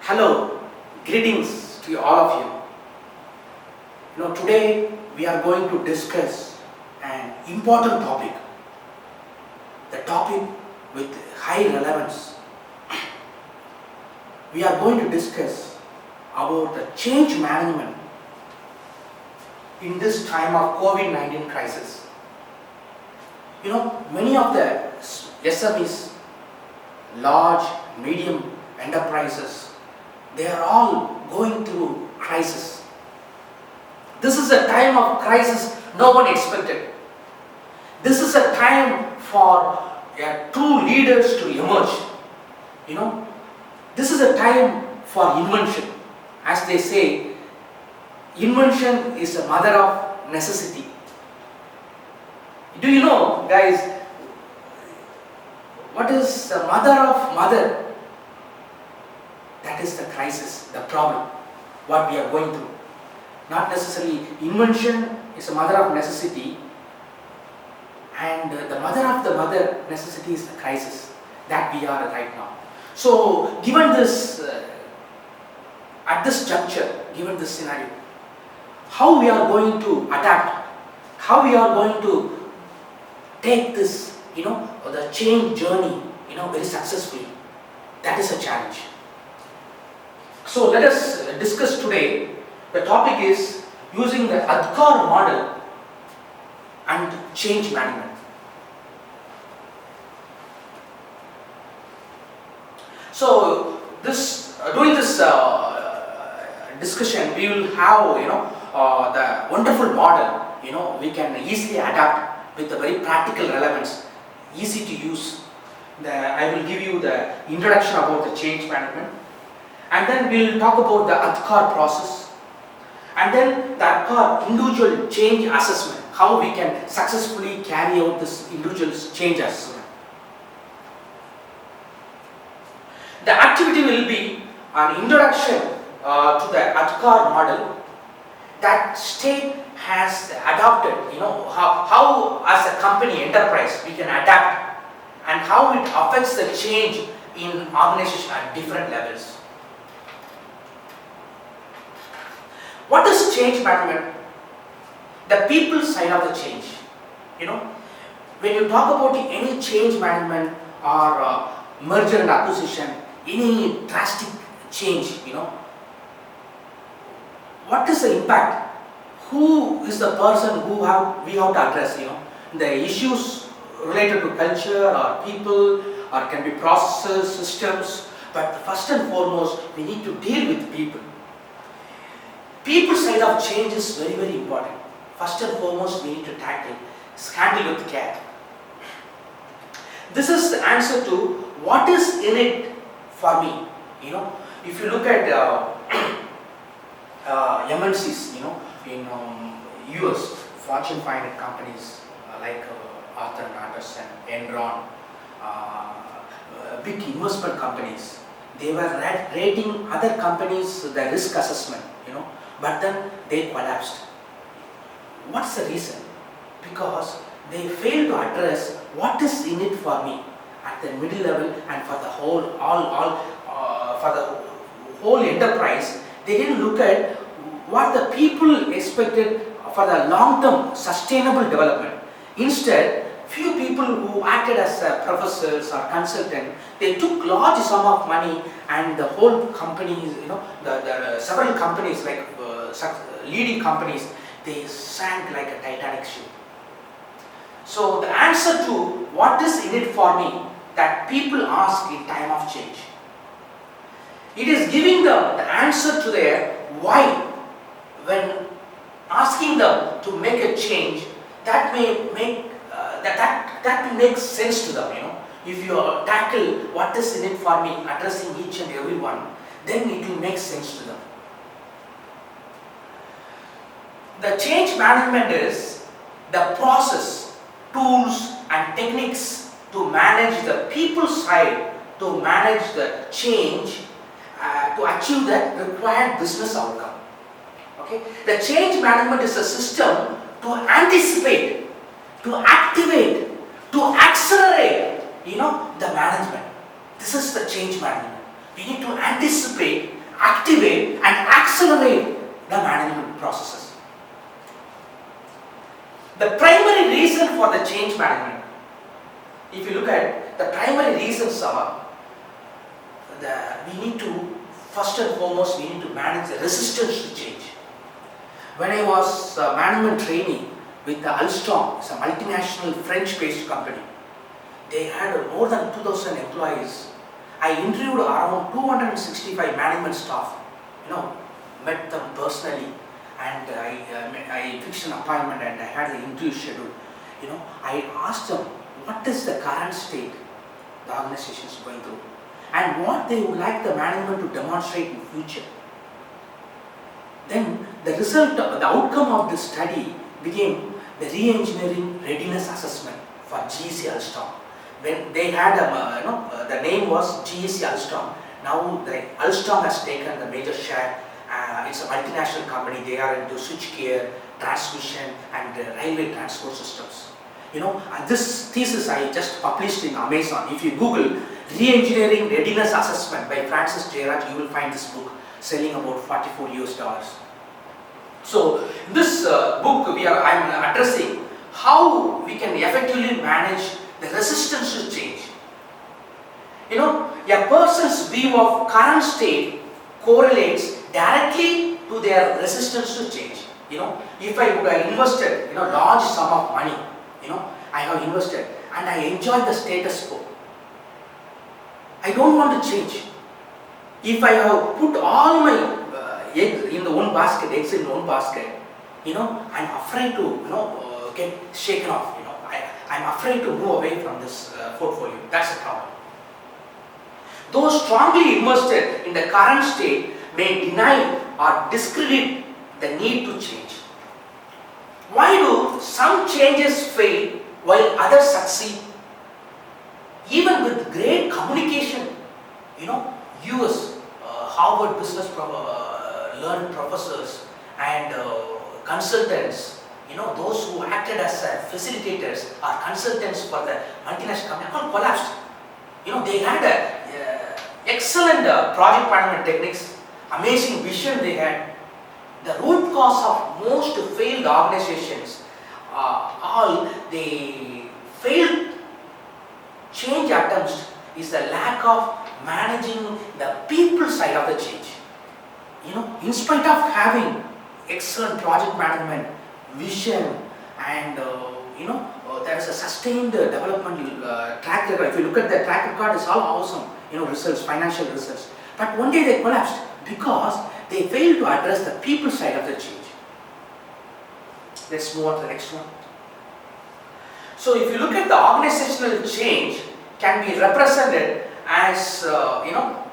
Hello, greetings to all of you. Today we are going to discuss an important topic, the topic with high relevance. We are going to discuss about the change management in this time of Covid-19 crisis. Many of the SMEs, large, medium enterprises, they are all going through crisis. This is a time of crisis no one expected. This is a time for true leaders to emerge. This is a time for invention. As they say, invention is a mother of necessity. Do you know, guys, what is the mother of mother? That is the crisis, the problem, what we are going through. Not necessarily invention is a mother of necessity, and the mother of the mother necessity is the crisis that we are right now. So, given this, at this juncture, given this scenario, how we are going to adapt, how we are going to take this, the change journey, very successfully, that is a challenge. So let us discuss today. The topic is using the ADKAR model and change management. So during this discussion, we will have the wonderful model. We can easily adapt with a very practical relevance, easy to use. I will give you the introduction about the change management. And then we will talk about the ADKAR process, and then the ADKAR individual change assessment, how we can successfully carry out this individual change assessment. The activity will be an introduction to the ADKAR model that state has adopted, how as a company, enterprise, we can adapt and how it affects the change in organization at different levels. What is change management? The people side of the change. When you talk about any change management or merger and acquisition, any drastic change, what is the impact? Who is the person we have to address? The issues related to culture or people, or can be processes, systems. But first and foremost, we need to deal with people. People side of change is very, very important. First and foremost, we need to handle with care. This is the answer to what is in it for me. If you look at MNCs, in US, Fortune 500 companies like Arthur Andersen, Enron, big investment companies, they were rating other companies the risk assessment, but then they collapsed. What's the reason? Because they failed to address what is in it for me at the middle level and for the whole enterprise. They didn't look at what the people expected for the long-term sustainable development. Instead, few people who acted as professors or consultants, they took large sum of money, and the whole companies, the several companies like leading companies, they sank like a Titanic ship. So the answer to what is in it for me that people ask in time of change, it is giving them the answer to their why. When asking them to make a change, that may make that makes sense to them. If you tackle what is in it for me, addressing each and every one, then it will make sense to them. The change management is the process, tools and techniques to manage the people side, to manage the change, to achieve the required business outcome. Okay? The change management is a system to anticipate, to activate, to accelerate, the management. This is the change management. We need to anticipate activate and accelerate the management processes. The primary reason for the change management, if you look at the primary reasons are, we need to, first and foremost, we need to manage the resistance to change. When I was management training with the Alstom, it's a multinational French-based company. They had more than 2,000 employees. I interviewed around 265 management staff, met them personally, and I fixed an appointment and I had the interview schedule. I asked them what is the current state the organization is going through and what they would like the management to demonstrate in future. Then the result, the outcome of this study became the re-engineering readiness assessment for GEC Alstom. When they had the name was GEC Alstom. Now the Alstom has taken the major share. It's a multinational company. They are into switchgear, transmission, and railway transport systems. And this thesis I just published in Amazon. If you Google re-engineering readiness assessment by Jeyaraj, you will find this book selling about $44. So in this book I'm addressing how we can effectively manage the resistance to change. A person's view of current state correlates directly to their resistance to change. If I would have invested large sum of money, I have invested and I enjoy the status quo. I don't want to change. If I have put all my eggs in the one basket, I'm afraid to get shaken off. I'm afraid to move away from this portfolio. That's the problem. Those strongly invested in the current state may deny or discredit the need to change. Why do some changes fail while others succeed? Even with great communication, US, Harvard business learned professors and consultants, those who acted as facilitators or consultants for the multinational company, all collapsed. They had excellent project management techniques, amazing vision they had. The root cause of most failed organizations, all the failed change attempts is the lack of managing the people side of the change. In spite of having excellent project management, vision, and there is a sustained development track record. If you look at the track record, it's all awesome. Results, financial results. But one day they collapsed because they failed to address the people side of the change. Let's move on to the next one. So if you look at the organizational change, can be represented as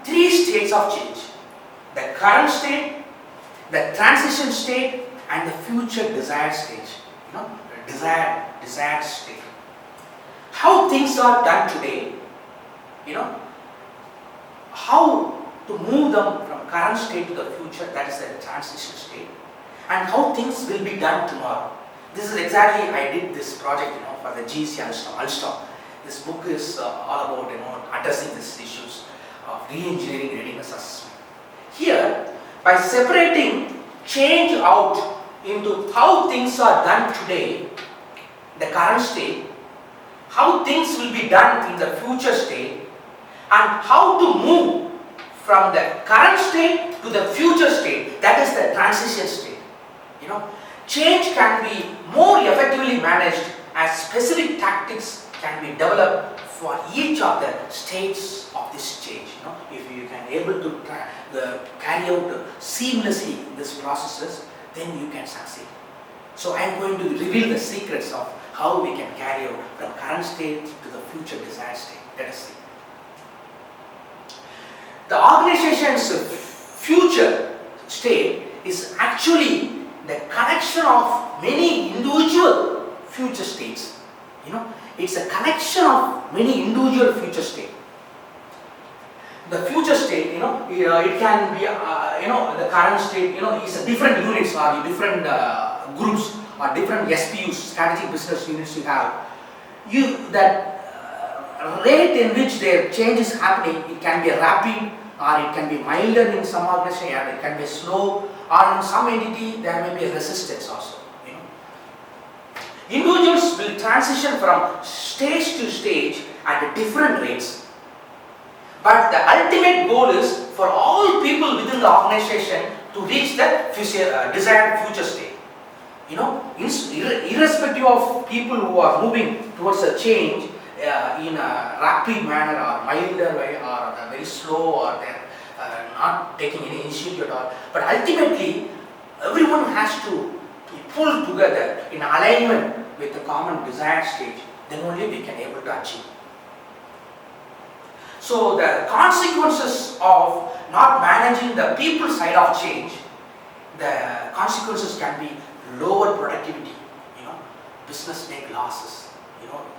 three states of change: the current state, the transition state, and the future desired stage. Desired state. How things are done today, how to move them from current state to the future, that is the transition state, and how things will be done tomorrow. This is exactly, I did this project for the GEC Alstom. This book is all about addressing these issues of re-engineering readiness assessment. Here, by separating change out into how things are done today, the current state, how things will be done in the future state, and how to move from the current state to the future state, that is the transition state. Change can be more effectively managed as specific tactics can be developed for each of the stages of this change. If you can able to carry out seamlessly these processes, then you can succeed. So I am going to reveal the secrets of how we can carry out from current state to the future desired state. Let us see. The organization's future state is actually the connection of many individual future states. It's a connection of many individual future states. The future state, it can be, the current state, is a different units or different groups or different SPUs, strategic business units you have. That rate in which their change is happening, it can be rapid or it can be milder in some organization, or it can be slow, or in some entity there may be a resistance also. Individuals will transition from stage to stage at different rates, but the ultimate goal is for all people within the organization to reach the desired future state. Irrespective of people who are moving towards a change in a rapid manner or milder way or very slow, or they're not taking any initiative at all, but ultimately everyone has to be pulled together in alignment with the common desired stage, then only we can able to achieve. So the consequences of not managing the people side of change, the consequences can be lower productivity, business make losses,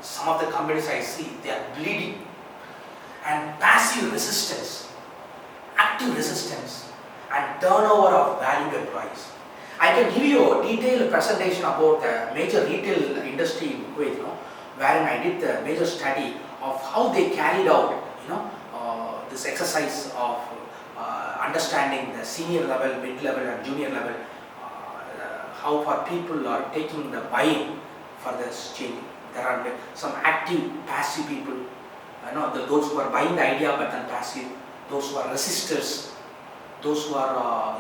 some of the companies I see, they are bleeding, and passive resistance, active resistance, and turnover of valued employees. I can give you a detailed presentation about the major retail industry in Kuwait, wherein I did the major study of how they carried out, this exercise of understanding the senior level, mid level, and junior level, how far people are taking the buy-in for this change. There are some active, passive people, those who are buying the idea but then passive, those who are resistors, those who are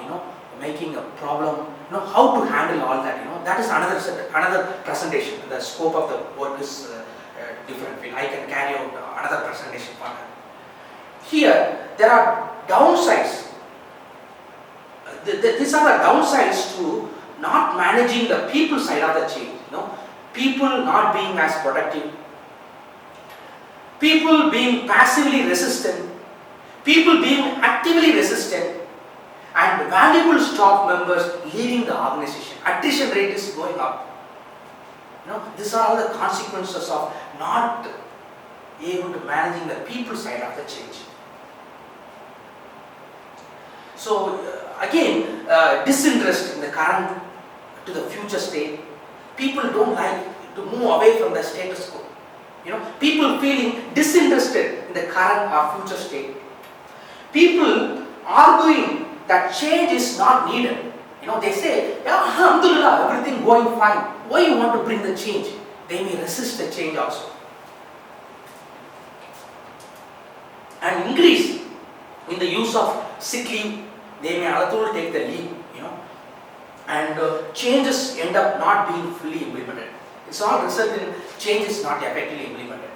making a problem, how to handle all that. That is another presentation. The scope of the work is different. I can carry out another presentation for that. Here there are downsides. These are the downsides to not managing the people side of the change. People not being as productive, people being passively resistant, people being actively resistant, and valuable staff members leaving the organization. Attrition rate is going up. These are all the consequences of not able to managing the people side of the change. So again, disinterest in the current to the future state. People don't like to move away from the status quo. People feeling disinterested in the current or future state. People arguing that change is not needed. They say, yeah, alhamdulillah, everything going fine. Why you want to bring the change? They may resist the change also. And increase in the use of sick leave. They may also take the leave, and changes end up not being fully implemented. It's all resulted in changes not effectively implemented.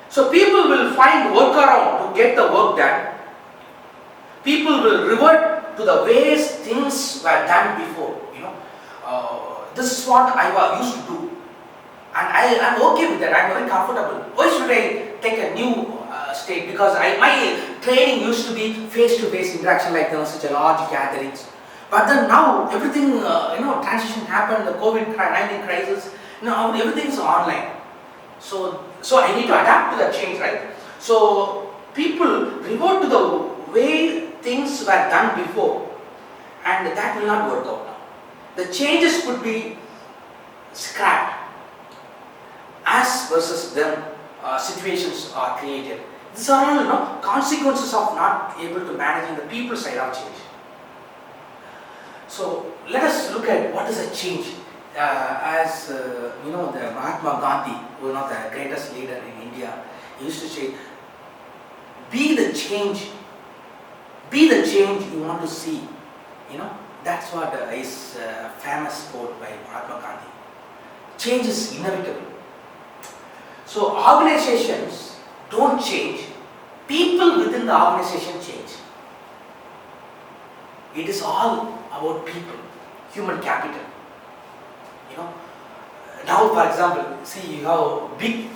So people will find workaround to get the work done. People will revert to the ways things were done before. This is what I used to do, and I'm okay with that. I'm very comfortable. Why should I take a new state? Because my training used to be face-to-face interaction, like such a large gatherings. But then now everything, transition happened, the Covid19 crisis, now everything is online. So I need to adapt to that change, right? So people revert to the way things were done before, and that will not work out now. The changes could be scrapped. Us versus them situations are created. These are all consequences of not able to managing the people side of change. So let us look at what is a change. The Mahatma Gandhi, one of the greatest leader in India, he used to say, be the change you want to see. That's what is famous quote by Mahatma Gandhi. Change is inevitable. So organizations don't change, people within the organization change. It is all about people, human capital. Now for example, see, you have big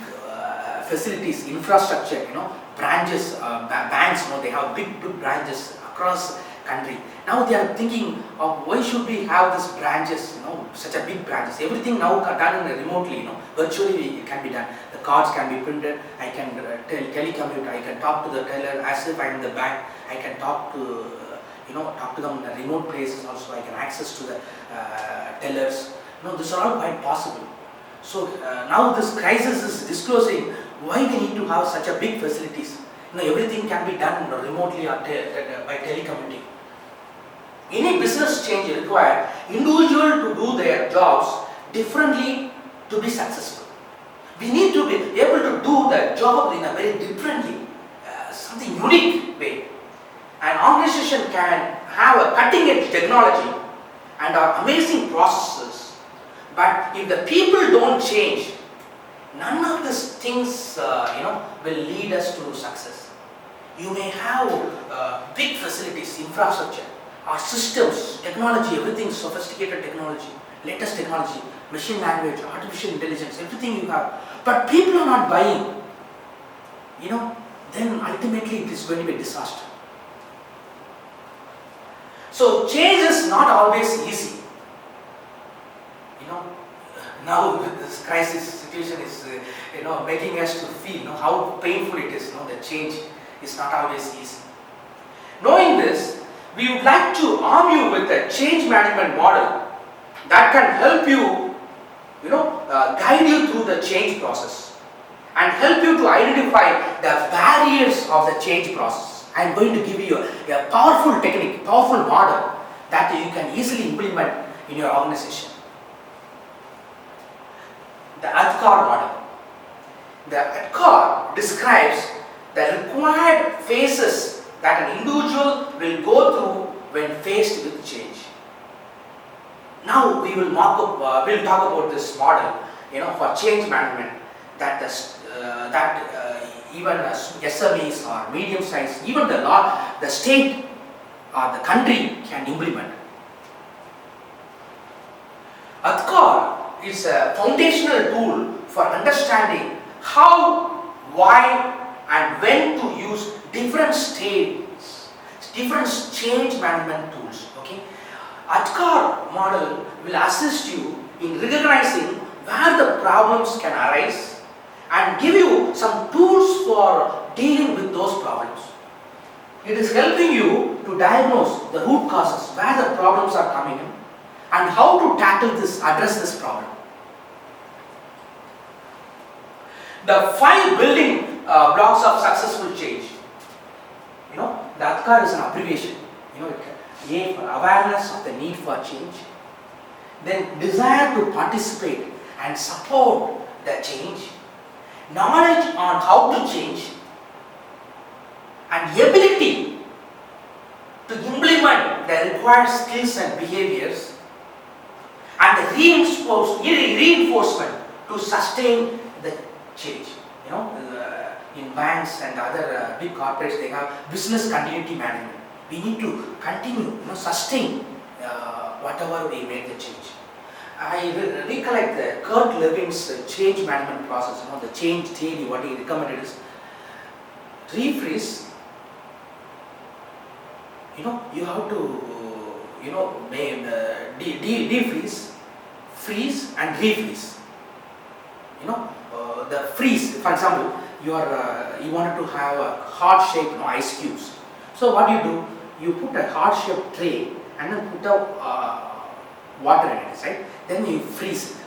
facilities, infrastructure, branches, banks, they have big branches across country. Now they are thinking of why should we have these branches, such a big branches. Everything now done remotely, virtually it can be done. The cards can be printed, I can telecommute, I can talk to the teller as if I am in the bank, I can talk to them in remote places also, I can access to the tellers. These are all quite possible. So now this crisis is disclosing why we need to have such a big facilities. everything can be done remotely or by telecommuting. Any business change requires individuals to do their jobs differently to be successful. We need to be able to do the job in a very differently, something unique way. An organization can have a cutting edge technology and amazing processes, but if the people don't change, none of these things will lead us to success. You may have big facilities, infrastructure, our systems, technology, everything sophisticated technology, latest technology, machine language, artificial intelligence, everything you have, but people are not buying, then ultimately it is going to be a disaster. So change is not always easy. Now this crisis situation is making us to feel how painful it is. The change is not always easy. Knowing this, we would like to arm you with a change management model that can help you, guide you through the change process and help you to identify the barriers of the change process. I am going to give you a powerful technique, powerful model that you can easily implement in your organization. The ADKAR model. The ADKAR describes the required phases that an individual will go through when faced with change. Now we will talk about this model, for change management that even SMEs or medium size, even the state or the country can implement. ADKAR is a foundational tool for understanding how, why, and when to use different states, different change management tools. Okay, ADKAR model will assist you in recognizing where the problems can arise and give you some tools for dealing with those problems. It is helping you to diagnose the root causes, where the problems are coming in, and how to address this problem. The 5 building blocks of successful change. The ADKAR is an abbreviation. A for awareness of the need for change, then desire to participate and support the change, knowledge on how to change, and ability to implement the required skills and behaviors, and the reinforcement to sustain the change. In banks and other big corporates, they have business continuity management. We need to continue, sustain whatever we made the change. I recollect the Kurt Levin's change management process. The change theory. What he recommended is refreeze. You have to defreeze, freeze, and refreeze. The freeze. For example, you wanted to have a heart shaped ice cubes. So what do? You put a heart-shaped tray and then put water in it, right? Then you freeze it,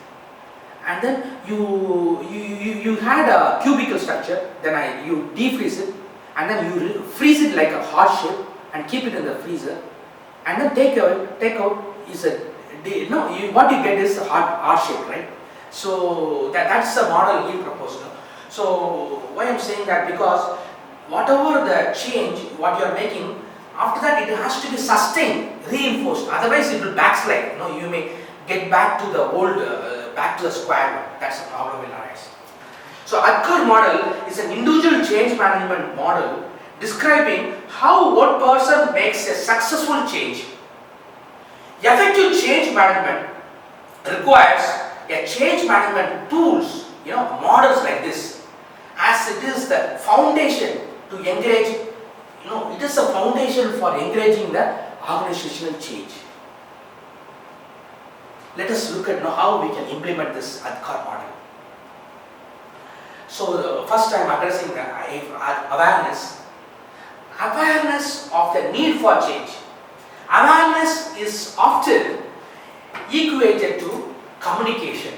and then you had a cubical structure. Then you defreeze it, and then you freeze it like a heart shape and keep it in the freezer, and then take out is what you get is a heart shape, right? So that's the model he proposed. So why I'm saying that, because whatever the change what you are making, after that it has to be sustained, reinforced. Otherwise it will backslide. You may get back to the old, back to the square one. That's the problem will arise. So ADKAR model is an individual change management model describing how one person makes a successful change. Effective change management requires a change management tools, models like this, as it is the foundation to encourage, it is a foundation for encouraging the organizational change. Let us look at how we can implement this ADKAR model. So first I am addressing the awareness. Awareness of the need for change. Awareness is often equated to communication.